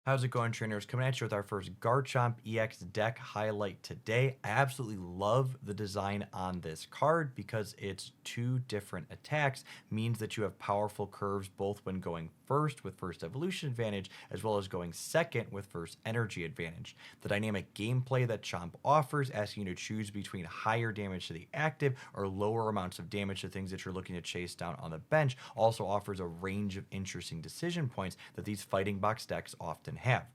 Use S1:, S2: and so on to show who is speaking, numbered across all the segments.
S1: How's it going, trainers? Coming at you with our first Garchomp EX deck highlight today. I absolutely love the design on this card because it's two different attacks, means that you have powerful curves both when going first with first evolution advantage, as well as going second with first energy advantage. The dynamic gameplay that Chomp offers, asking you to choose between higher damage to the active or lower amounts of damage to things that you're looking to chase down on the bench, also offers a range of interesting decision points that these fighting box decks often have.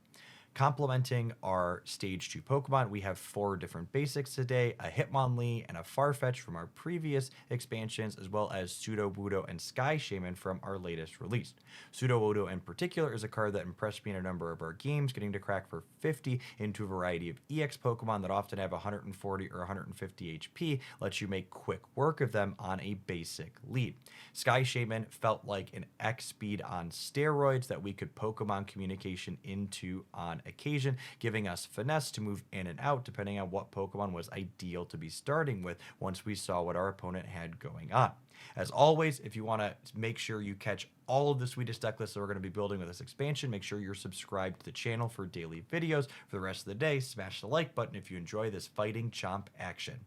S1: Complementing our stage 2 Pokemon, we have 4 different basics today, a Hitmonlee and a Farfetch from our previous expansions, as well as Sudowoodo and Sky Shaman from our latest release. Sudowoodo in particular is a card that impressed me in a number of our games, getting to crack for 50 into a variety of EX Pokemon that often have 140 or 150 HP, lets you make quick work of them on a basic lead. Sky Shaman felt like an X speed on steroids that we could Pokemon communication into on occasion, giving us finesse to move in and out depending on what Pokemon was ideal to be starting with once we saw what our opponent had going on. As always, if you want to make sure you catch all of the sweetest deck lists that we're going to be building with this expansion, make sure you're subscribed to the channel for daily videos. For the rest of the day, smash the like button if you enjoy this fighting Chomp action.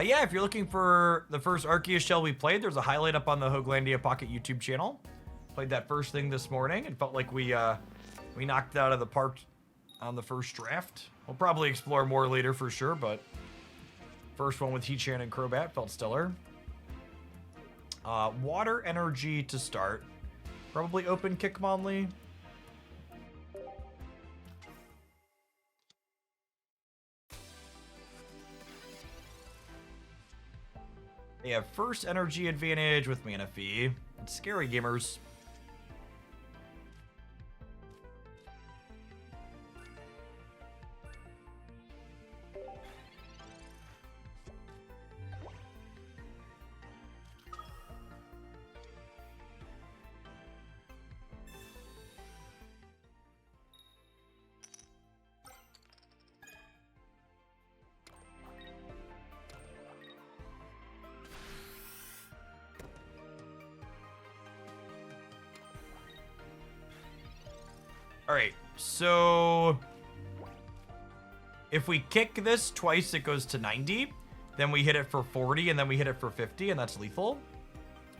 S1: Yeah, if you're looking for the first Arceus shell we played, there's a highlight up on the Hoaglandia Pocket YouTube channel. Played that first thing this morning and felt like we knocked it out of the park on the first draft. We'll probably explore more later for sure, but first one with Heatran and Crobat felt stellar. Water energy to start. Probably open Hitmonlee. They have first energy advantage with Manaphy. It's scary, gamers. All right, so if we kick this twice, it goes to 90. Then we hit it for 40, and then we hit it for 50, and that's lethal.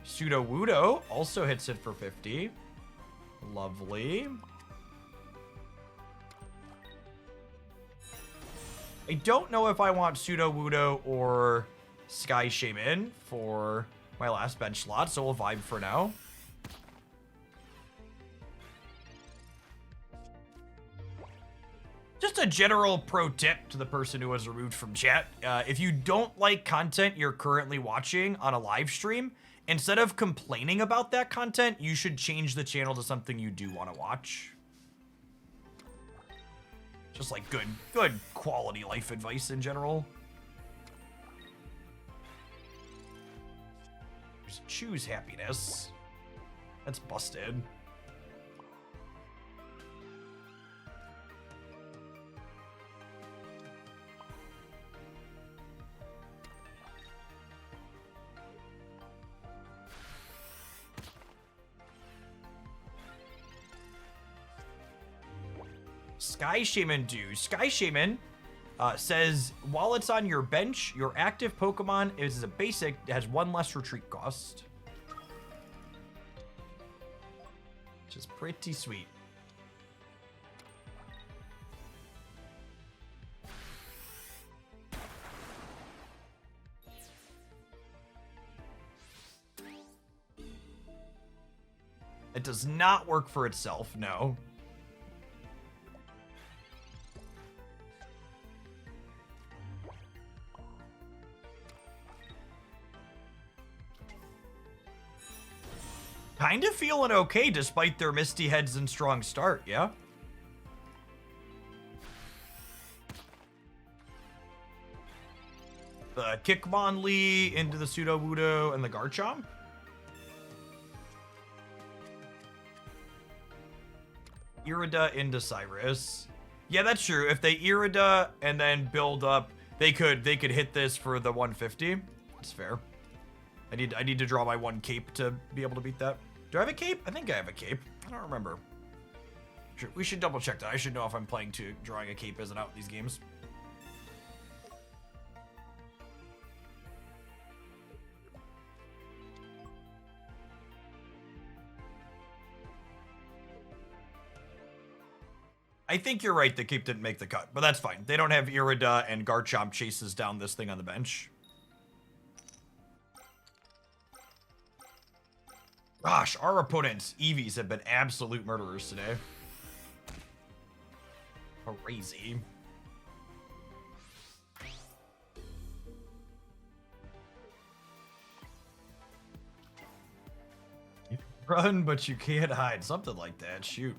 S1: Sudowoodo also hits it for 50. Lovely. I don't know if I want Sudowoodo or Sky Shaman for my last bench slot, so we'll vibe for now. Just a general pro tip to the person who was removed from chat. If you don't like content you're currently watching on a live stream, instead of complaining about that content, you should change the channel to something you do want to watch. Just like good quality life advice in general. Just choose happiness. That's busted. Sky Shaman do. Sky Shaman says, while it's on your bench, your active Pokemon is a basic, has 1 less retreat cost. Which is pretty sweet. It does not work for itself, no. Kind of feeling okay despite their Misty Heads and strong start, yeah? The Hitmonlee into the Sudowoodo and the Garchomp. Irida into Cyrus. Yeah, that's true. If they Irida and then build up, they could hit this for the 150. That's fair. I need to draw my 1 cape to be able to beat that. Do I have a cape? I think I have a cape. I don't remember. We should double check that. I should know if I'm playing to drawing a cape isn't out in these games. I think you're right, the cape didn't make the cut, but that's fine. They don't have Irida, and Garchomp chases down this thing on the bench. Gosh, our opponent's Eevees have been absolute murderers today. Crazy. You run, but you can't hide. Something like that. Shoot.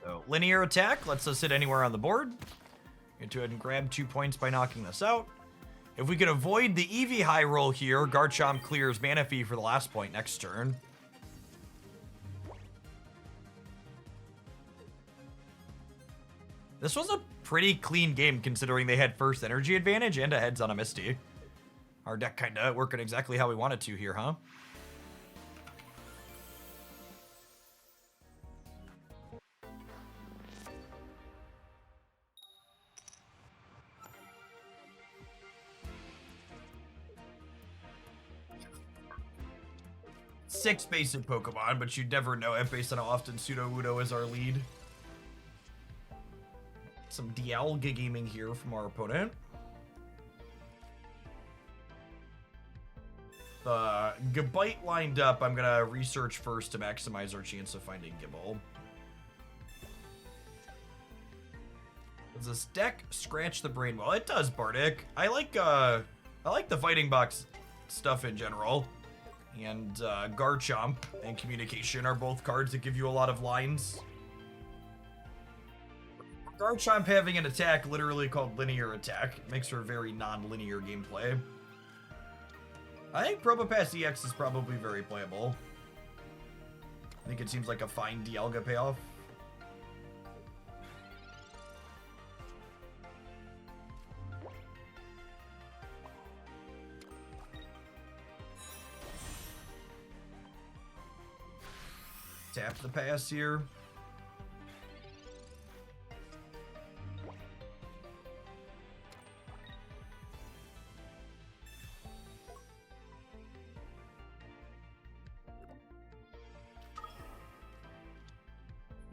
S1: So, linear attack lets us hit anywhere on the board. Get to go ahead and grab 2 points by knocking this out. If we can avoid the Eevee high roll here, Garchomp clears Manaphy for the last point next turn. This was a pretty clean game considering they had first energy advantage and a heads on a Misty. Our deck kinda working exactly how we want it to here, huh? Six basic Pokemon, but you'd never know it based on how often Sudowoodo is our lead. Some Dialga gaming here from our opponent. The Gabite lined up. I'm gonna research first to maximize our chance of finding Gible. Does this deck scratch the brain? Well, it does, Bardic. I like the Fighting Box stuff in general. And Garchomp and Communication are both cards that give you a lot of lines. Garchomp having an attack literally called linear attack makes for very non-linear gameplay. I think Probopass EX is probably very playable. I think it seems like a fine Dialga payoff. Tap the pass here.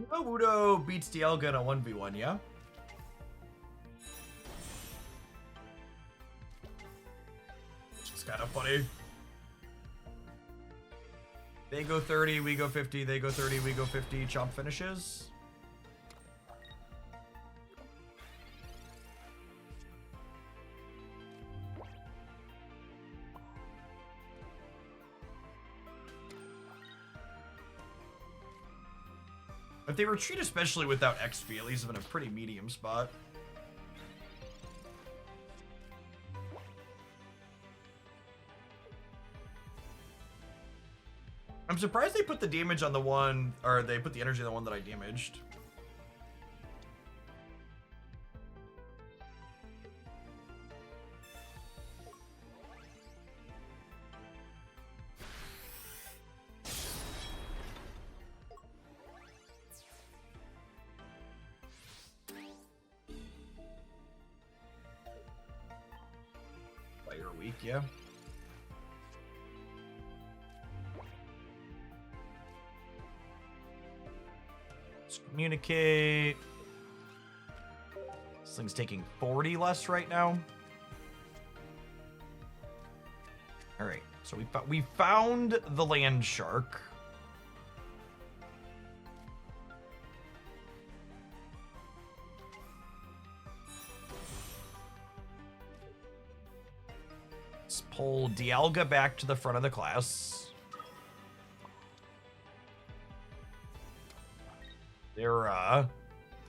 S1: Sudowoodo beats Dialga in a 1v1, yeah? It's kind of funny. They go 30, we go 50, they go 30, we go 50, Chomp finishes. If they retreat, especially without XP, at least I'm in a pretty medium spot. I'm surprised they put the damage on the one, or they put the energy on the one that I damaged. Fire weak, yeah. Communicate. This thing's taking 40 less right now. All right, so we found the land shark. Let's pull Dialga back to the front of the class.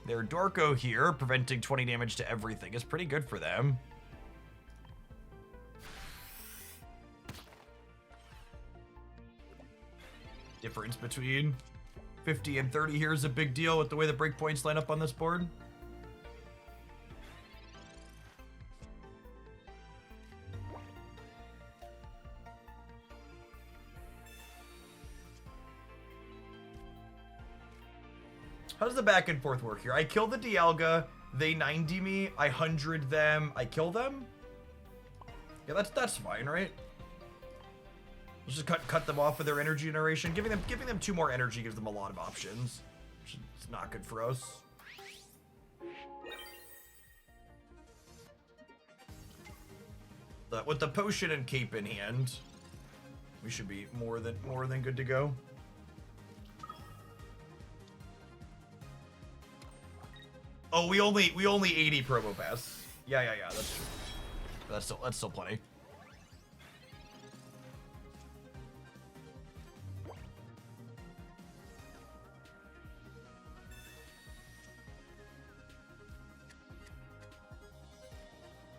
S1: Their Dorko here, preventing 20 damage to everything, is pretty good for them. Difference between 50 and 30 here is a big deal with the way the breakpoints line up on this board. How does the back and forth work here? I kill the Dialga, they 90 me, I 100 them, I kill them? Yeah, that's fine, right? Let's just cut them off with their energy generation. Giving them 2 more energy gives them a lot of options. Which is not good for us. But with the potion and cape in hand, we should be more than good to go. Oh, we only 80 promo pass. Yeah, that's true. That's still plenty.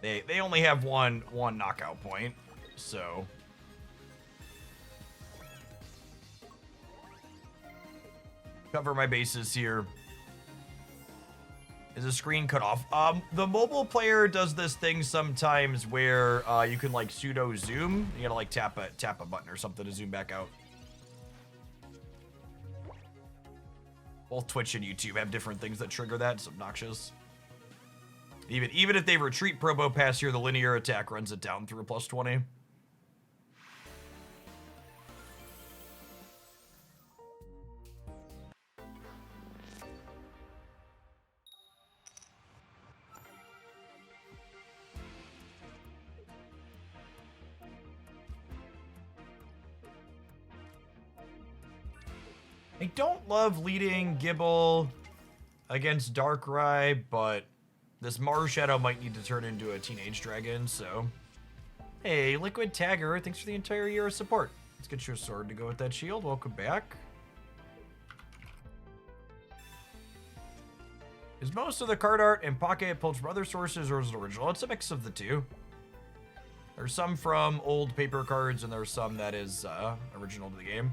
S1: They only have one knockout point, so cover my bases here. Is the screen cut off? The mobile player does this thing sometimes where you can like pseudo zoom. You gotta like tap a button or something to zoom back out. Both Twitch and YouTube have different things that trigger that. It's obnoxious. Even if they retreat promo pass here, the linear attack runs it down through a +20. I don't love leading Gibble against Darkrai, but this Mars Shadow might need to turn into a teenage dragon, so... Hey, Liquid Tagger, thanks for the entire year of support. Let's get your sword to go with that shield. Welcome back. Is most of the card art and pocket pulled from other sources, or is it original? It's a mix of the two. There's some from old paper cards, and there's some that is original to the game.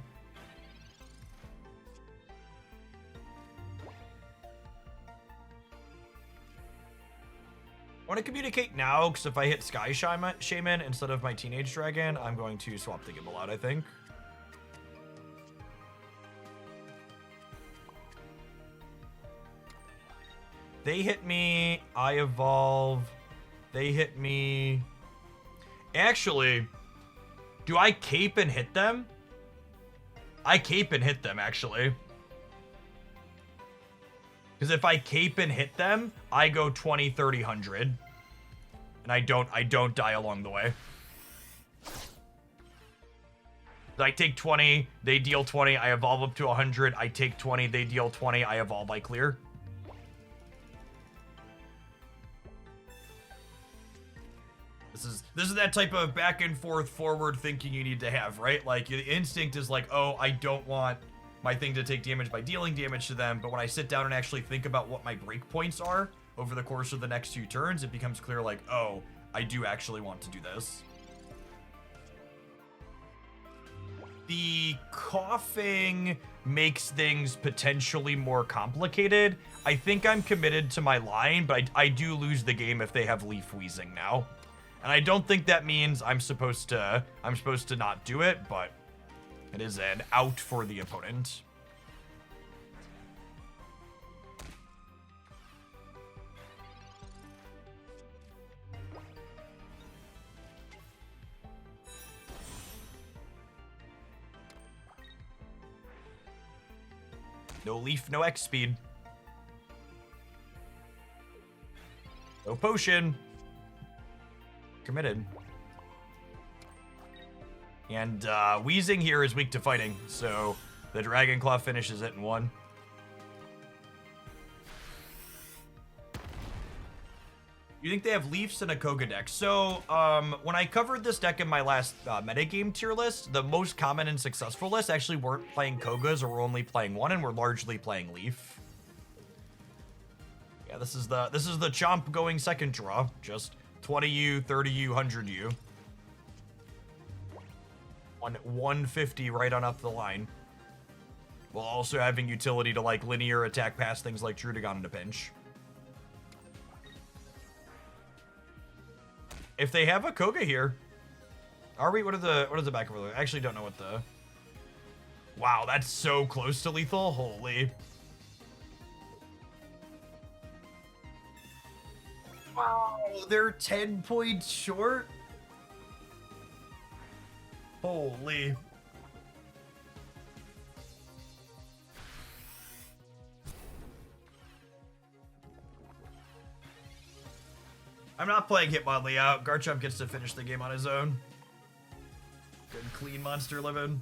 S1: I want to communicate now, because if I hit Sky Shaman instead of my Teenage Dragon, I'm going to swap the Gible out, I think. They hit me, I evolve. They hit me. Actually, do I cape and hit them? I cape and hit them, actually. Because if I cape and hit them, I go 20, 30, 100. And I don't die along the way. I take 20, they deal 20, I evolve up to 100, I take 20, they deal 20, I evolve, I clear. This is that type of back and forth forward thinking you need to have, right? Like, the instinct is like, oh, I don't want my thing to take damage by dealing damage to them, but when I sit down and actually think about what my breakpoints are over the course of the next few turns, it becomes clear like, oh, I do actually want to do this. The coughing makes things potentially more complicated. I think I'm committed to my line, but I do lose the game if they have Leaf Wheezing now. And I don't think that means I'm supposed to not do it, but it is an out for the opponent. No leaf, no X speed. No potion. Committed. And Wheezing here is weak to fighting, so the Dragon Claw finishes it in 1. You think they have Leafs and a Koga deck? So, when I covered this deck in my last metagame tier list, the most common and successful lists actually weren't playing Kogas, or were only playing 1, and were largely playing Leaf. Yeah, this is the Chomp going second draw. Just 20U, 30U, 100U. 150 right on up the line. While also having utility to like linear attack past things like Drudagon in a pinch. If they have a Koga here, are we? What is the back of it? I actually don't know what the. Wow, that's so close to lethal. Holy. Oh, they're 10 points short? Holy. I'm not playing Hitmonlee out. Garchomp gets to finish the game on his own. Good clean monster living.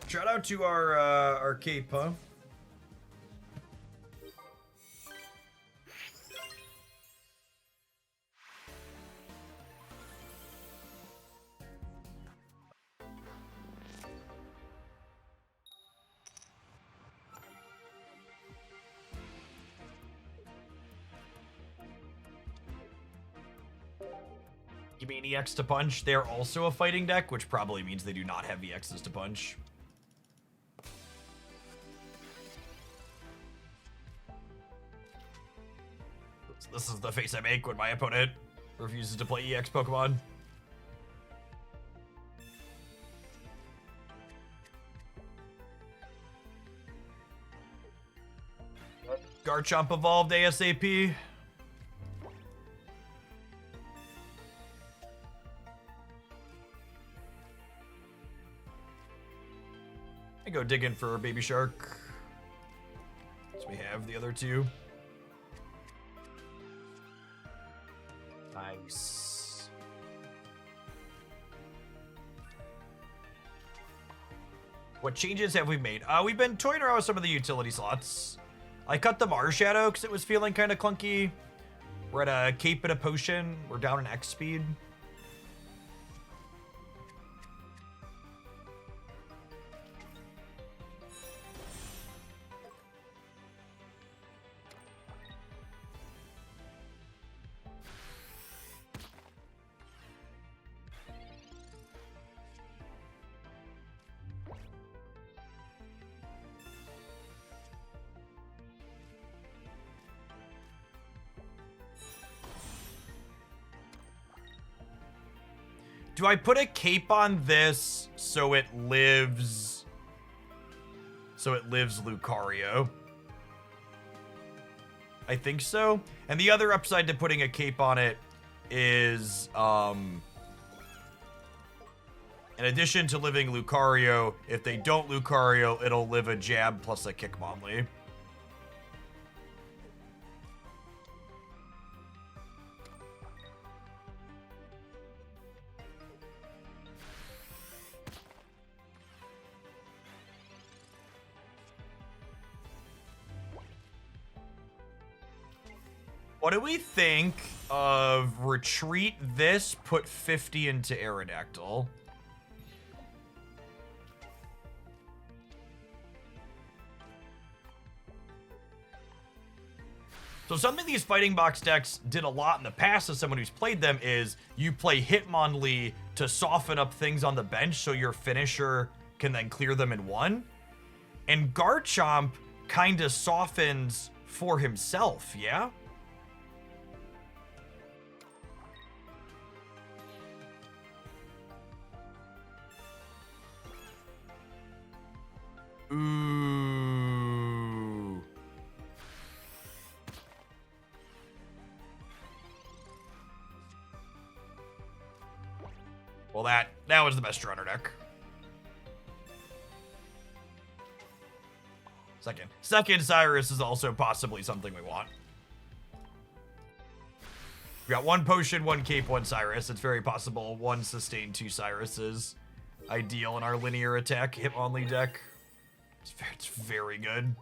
S1: Shout out to our cape, huh? You mean EX to punch? They're also a fighting deck, which probably means they do not have EXs to punch. This is the face I make when my opponent refuses to play EX Pokemon. Garchomp evolved ASAP. I go digging for a baby shark. So we have the other two. Nice. What changes have we made? We've been toying around with some of the utility slots. I cut the Mars Shadow because it was feeling kind of clunky. We're at a cape and a potion. We're down in X speed. Do I put a cape on this so it lives... Lucario? I think so. And the other upside to putting a cape on it is, in addition to living Lucario, if they don't Lucario, it'll live a jab plus a Kickmonlee. What do we think of retreat this, put 50 into Aerodactyl? So something these fighting box decks did a lot in the past as someone who's played them is you play Hitmonlee to soften up things on the bench so your finisher can then clear them in one. And Garchomp kind of softens for himself, yeah? Ooh. Well, that was the best runner deck. Second Cyrus is also possibly something we want. We got one potion, one cape, one Cyrus. It's very possible one sustain, two Cyruses. Ideal in our linear attack Hitmonlee deck. It's very good.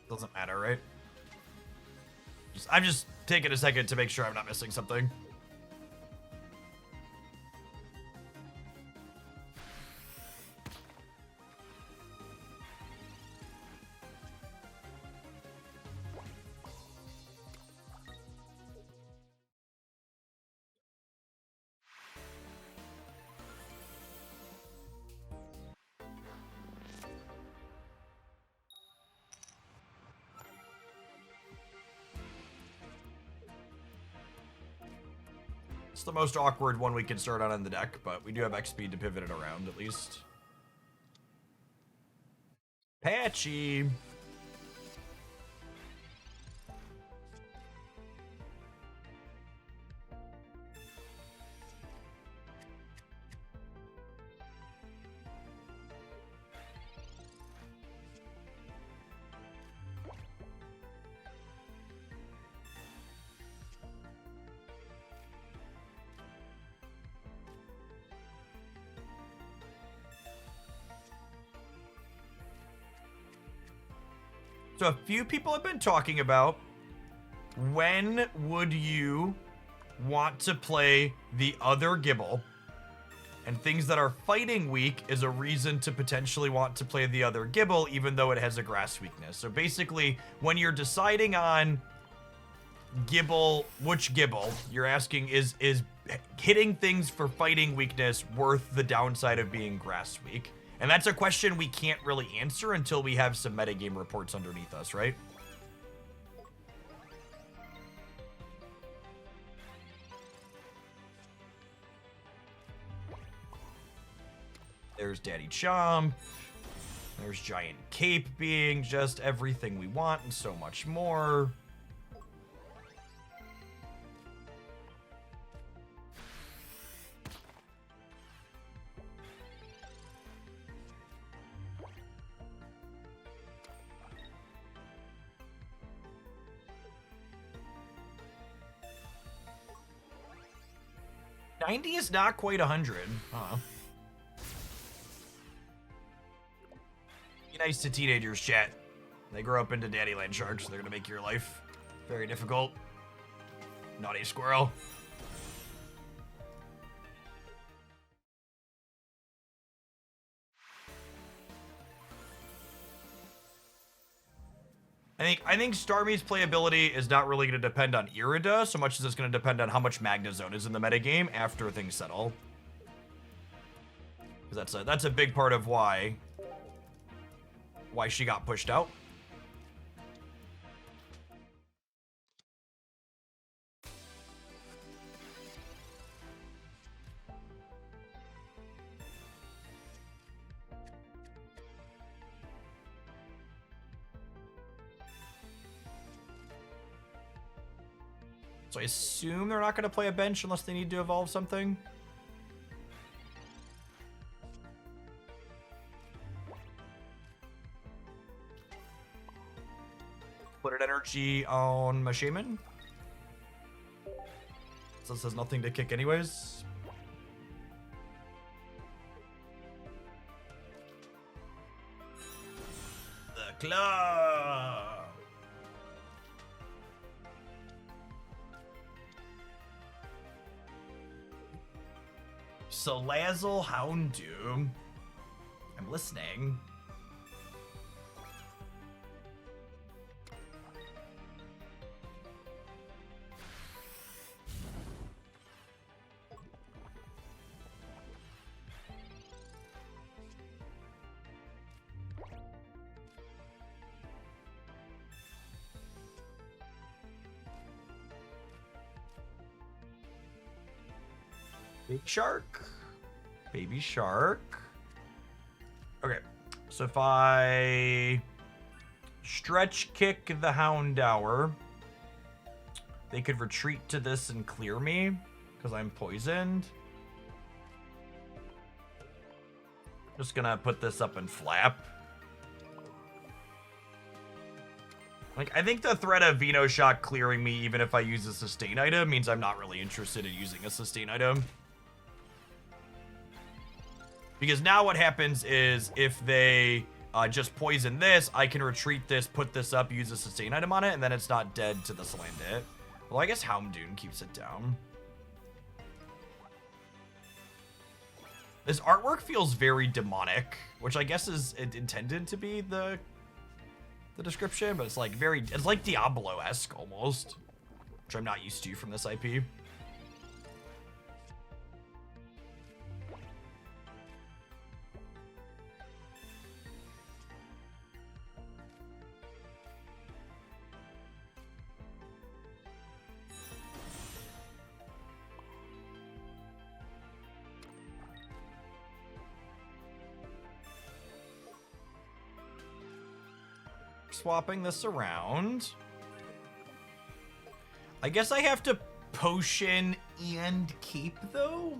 S1: Doesn't matter, right? I'm just taking a second to make sure I'm not missing something. It's the most awkward one we can start on in the deck, but we do have X speed to pivot it around at least. Patchy. So a few people have been talking about, when would you want to play the other Gibble? And things that are fighting weak is a reason to potentially want to play the other Gibble, even though it has a grass weakness. So basically, when you're deciding on Gibble, which Gibble, you're asking, is hitting things for fighting weakness worth the downside of being grass weak? And that's a question we can't really answer until we have some metagame reports underneath us, right? There's Daddy Chomp. There's Giant Cape being just everything we want and so much more. $90 is not quite 100. Huh. Be nice to teenagers, chat. They grow up into daddy land sharks, so they're gonna make your life very difficult. Naughty squirrel. I think Starmie's playability is not really going to depend on Irida so much as it's going to depend on how much Magnezone is in the metagame after things settle. Because that's a big part of why she got pushed out. So I assume they're not going to play a bench unless they need to evolve something. Put an energy on my Shaman. So this has nothing to kick anyways. The claw. Salazzle Houndoom. I'm listening. Big shark. Baby shark. Okay. So if I stretch kick the Houndour, they could retreat to this and clear me because I'm poisoned. Just gonna put this up and flap. Like, I think the threat of Venoshock clearing me even if I use a sustain item means I'm not really interested in using a sustain item. Because now what happens is if they just poison this, I can retreat this, put this up, use a sustain item on it, and then it's not dead to the Salandit. Well, I guess Houndoom keeps it down. This artwork feels very demonic, which I guess is intended to be the description, but it's like it's like Diablo-esque almost, which I'm not used to from this IP. swapping this around. I guess I have to potion and keep, though?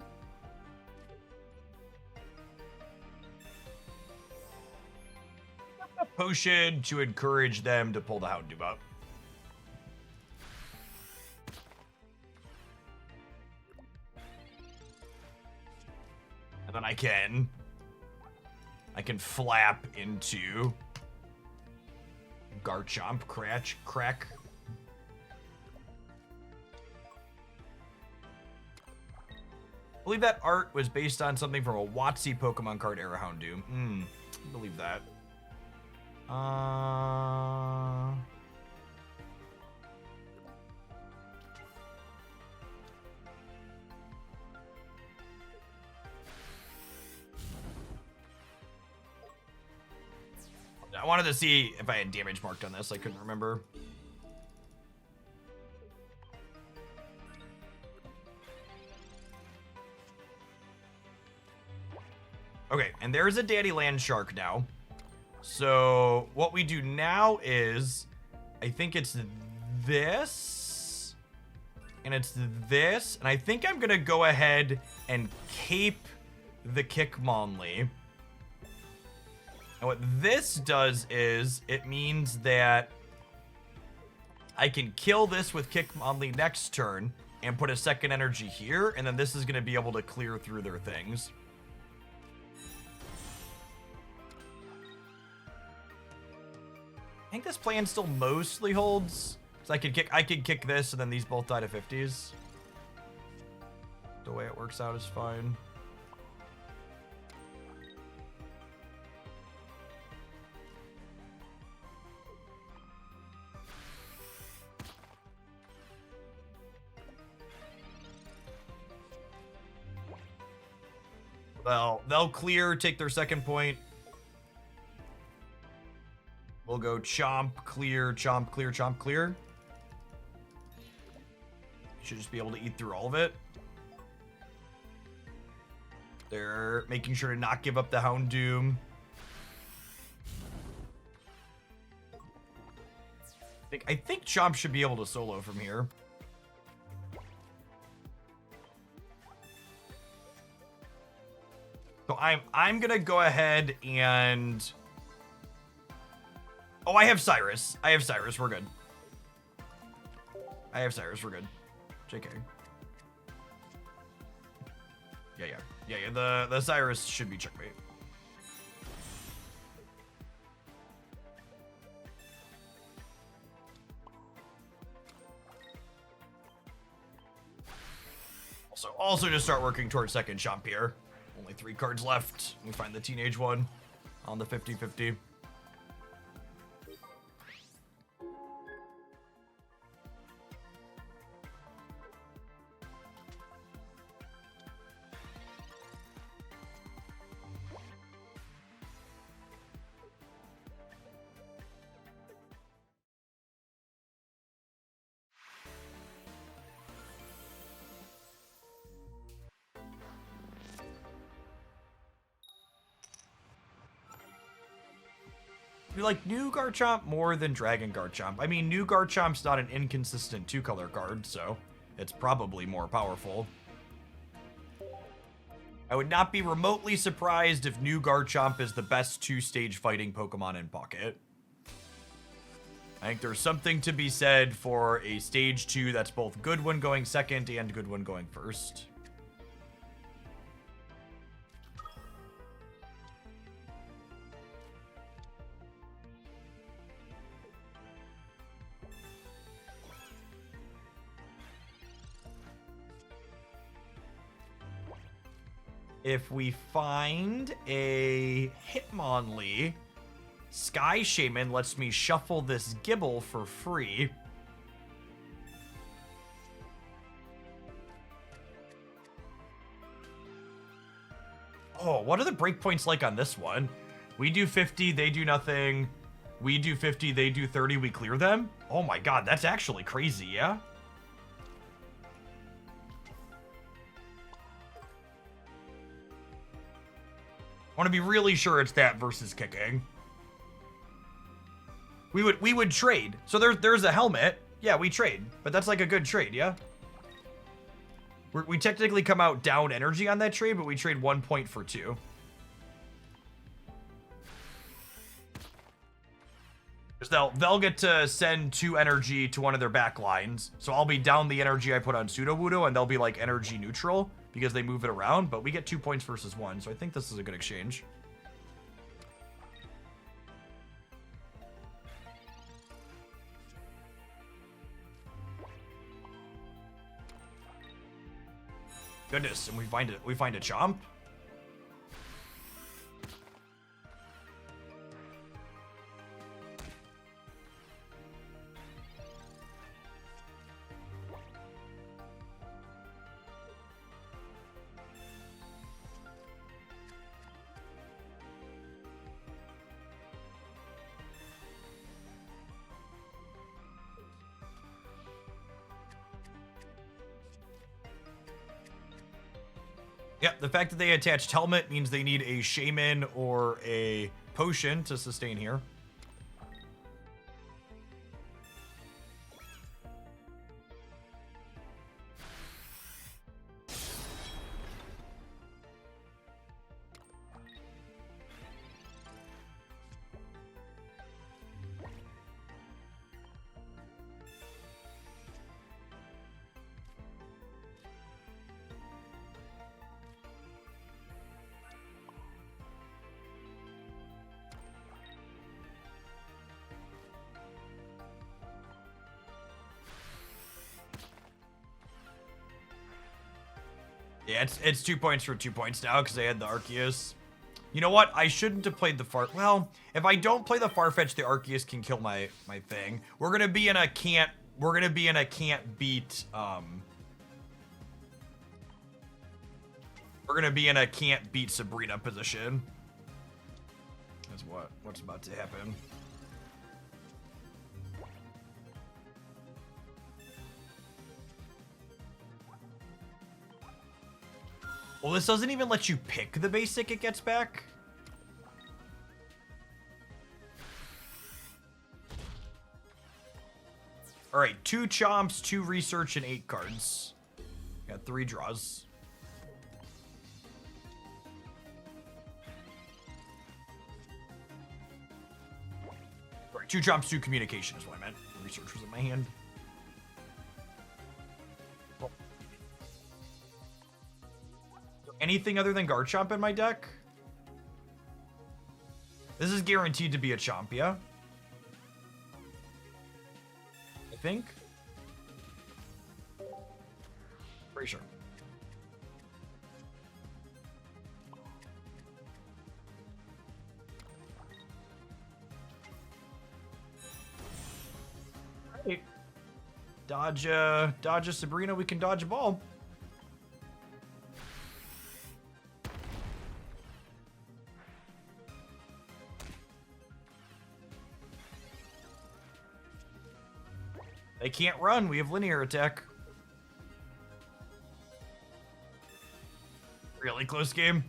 S1: A potion to encourage them to pull the Houndoom up. And then I can flap into Garchomp, crack. I believe that art was based on something from a WotC Pokemon card era Houndoom. I believe that. I wanted to see if I had damage marked on this. I couldn't remember. Okay, and there's a Daddy Land Shark now. So what we do now is, I think it's this, and it's this, and I think I'm gonna go ahead and cape the Kickmonlee. And what this does is, it means that I can kill this with Kickmonlee next turn and put a second energy here, and then this is gonna be able to clear through their things. I think this plan still mostly holds. So I could kick this, and then these both die to 50s. The way it works out is fine. Well, they'll clear, take their second point. We'll go chomp, clear, chomp, clear, chomp, clear. Should just be able to eat through all of it. They're making sure to not give up the Houndoom. I think Chomp should be able to solo from here. So I'm gonna go ahead and... Oh, I have Cyrus. We're good. We're good. JK. Yeah, the Cyrus should be checkmate. Also just start working towards second Chomp here. Only 3 cards left. We find the teenage one on the 50-50. You like new Garchomp more than Dragon Garchomp? I mean, new Garchomp's not an inconsistent 2-color card, so it's probably more powerful. I would not be remotely surprised if new Garchomp is the best 2-stage fighting Pokemon in Pocket. I think there's something to be said for a stage 2 that's both good when going second and good when going first. If we find a Hitmonlee, Sky Shaman lets me shuffle this Gibble for free. Oh, what are the breakpoints like on this one? We do 50, they do nothing. We do 50, they do 30, we clear them? Oh my god, that's actually crazy, yeah? I want to be really sure it's that versus kicking. We would trade. So there's a helmet. Yeah, we trade. But that's like a good trade, yeah? We technically come out down energy on that trade, but we trade 1 point for 2. Because they'll get to send 2 energy to one of their back lines. So I'll be down the energy I put on Sudowoodo, and they'll be like energy neutral because they move it around. But we get 2 points versus 1, so I think this is a good exchange. Goodness, and we find a Chomp. Yeah, the fact that they attached helmet means they need a shaman or a potion to sustain here. Yeah, it's 2 points for 2 points now because they had the Arceus. You know what? I shouldn't have played the Far... Well, if I don't play the Farfetch, the Arceus can kill my thing. We're gonna be in a can't... We're gonna be in a can't beat... We're gonna be in a can't beat Sabrina position. That's what's about to happen. Well, this doesn't even let you pick the basic it gets back. All right, 2 Chomps, 2 Research, and 8 cards. Got 3 draws. All right, 2 Chomps, 2 Communication is what I meant. Research was in my hand. Anything other than Garchomp in my deck? This is guaranteed to be a Chomp, yeah? I think. Pretty sure. Right. Dodge a Sabrina, we can dodge a ball. They can't run. We have linear attack. Really close game.